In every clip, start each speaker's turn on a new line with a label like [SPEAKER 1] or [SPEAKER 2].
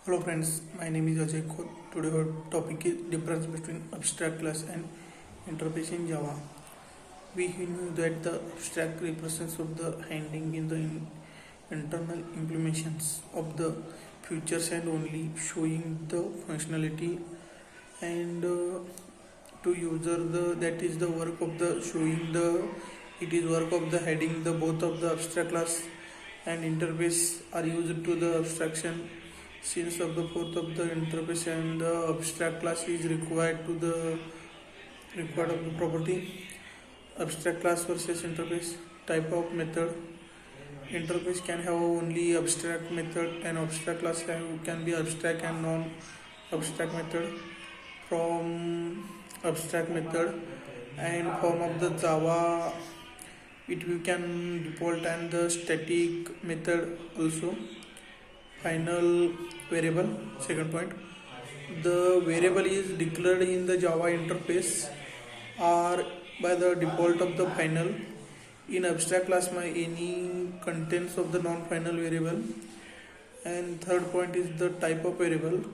[SPEAKER 1] Hello friends, my name is Ajay Khot. Today our topic is difference between abstract class and interface in Java. We knew that the abstract represents of the handling in the internal implementations of the features and only showing the functionality and to user that is the work of the showing the it is work of the heading the both of the abstract class and interface are used to the abstraction since of the fourth of the interface and the abstract class is required of the property. Abstract class versus interface type of method. Interface can have only abstract method and abstract class can be abstract and non-abstract method. From abstract method and form of the Java, it we can default and the static method also. Final variable. Second point, the variable is declared in the Java interface or by the default of the final. In abstract class any contents of the non-final variable. And third point is the type of variable.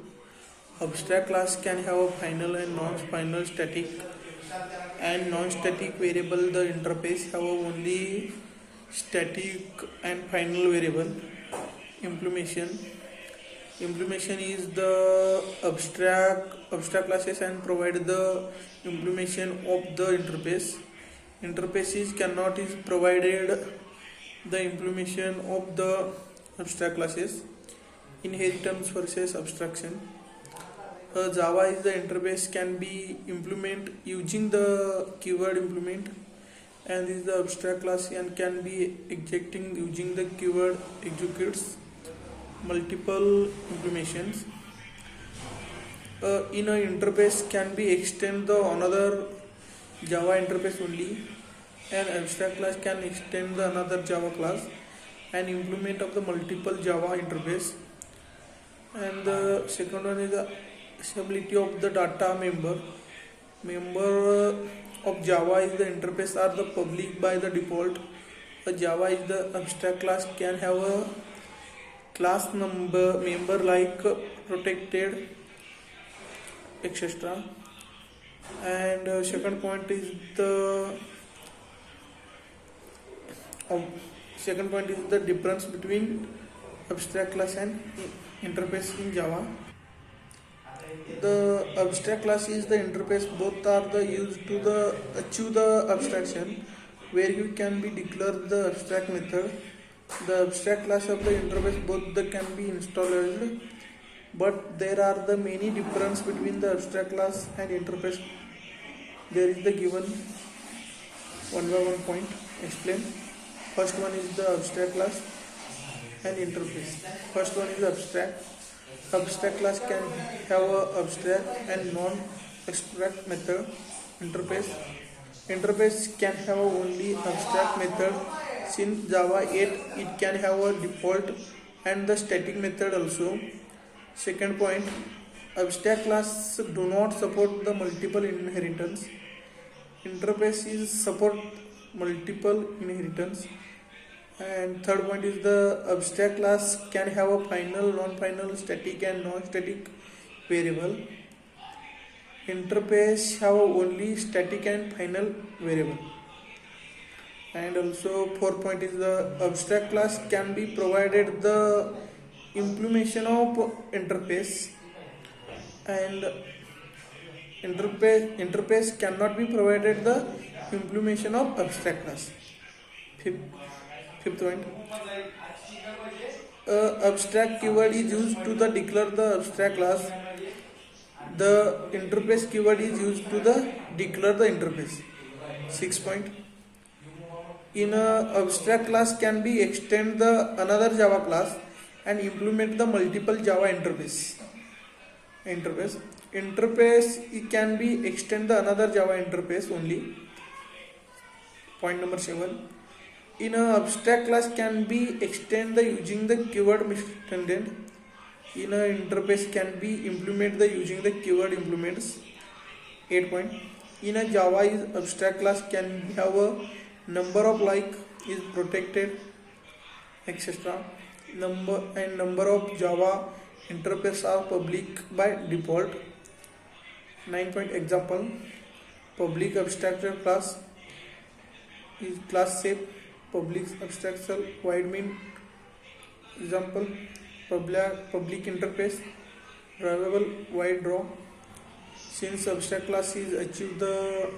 [SPEAKER 1] Abstract class can have a final and non-final static and non-static variable. The interface have only static and final variable. Implementation is the abstract classes and provide the implementation of the interfaces cannot is provided the implementation of the abstract classes. Inheritance versus abstraction. Java is the interface can be implement using the keyword implement and is the abstract class and can be executing using the keyword executes. Multiple implementations. In a interface can be extend the another Java interface only. An abstract class can extend the another Java class and implement of the multiple Java interface. And the second one is the stability of the data member of Java is the interface are the public by the default. Java is the abstract class can have a class member like protected etc. And second point is the difference between abstract class and interface in Java. The abstract class is the interface both are the used to the achieve the abstraction where you can be declare the abstract method. The abstract class of the interface both can be installed, but there are the many difference between the abstract class and interface. There is the given one by one point explain. First one is the abstract class and interface. First one is abstract. Abstract class can have a abstract and non-abstract method. Interface can have only abstract method. Since Java 8 it can have a default and the static method also. Second point, abstract class do not support the multiple inheritance. Interface is support multiple inheritance. And third point is the abstract class can have a final, non-final, static and non-static variable. Interface have only static and final variable. And also fourth point is the abstract class can be provided the implementation of interface and interface cannot be provided the implementation of abstract class. Fifth point, abstract keyword is used to the declare the abstract class. The interface keyword is used to the declare the interface. 6 point, in a abstract class can be extend the another Java class and implement the multiple Java interface. It can be extend the another Java interface only. Point number 7, in a abstract class can be extend the using the keyword extended. In a interface can be implement the using the keyword implements. 8 point, in a Java is abstract class can have a number of like is protected etc. Number of Java Interfaces are public by default. 9 point example. Public abstractor class is class shape. Public abstractor wide mean. Example. Public interface drivable wide draw. Since abstract class is achieve the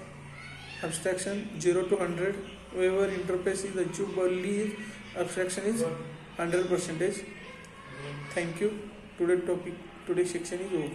[SPEAKER 1] abstraction 0 to 100, wherever interface is achieved early, abstraction is 100%. Thank you. Today's section is over.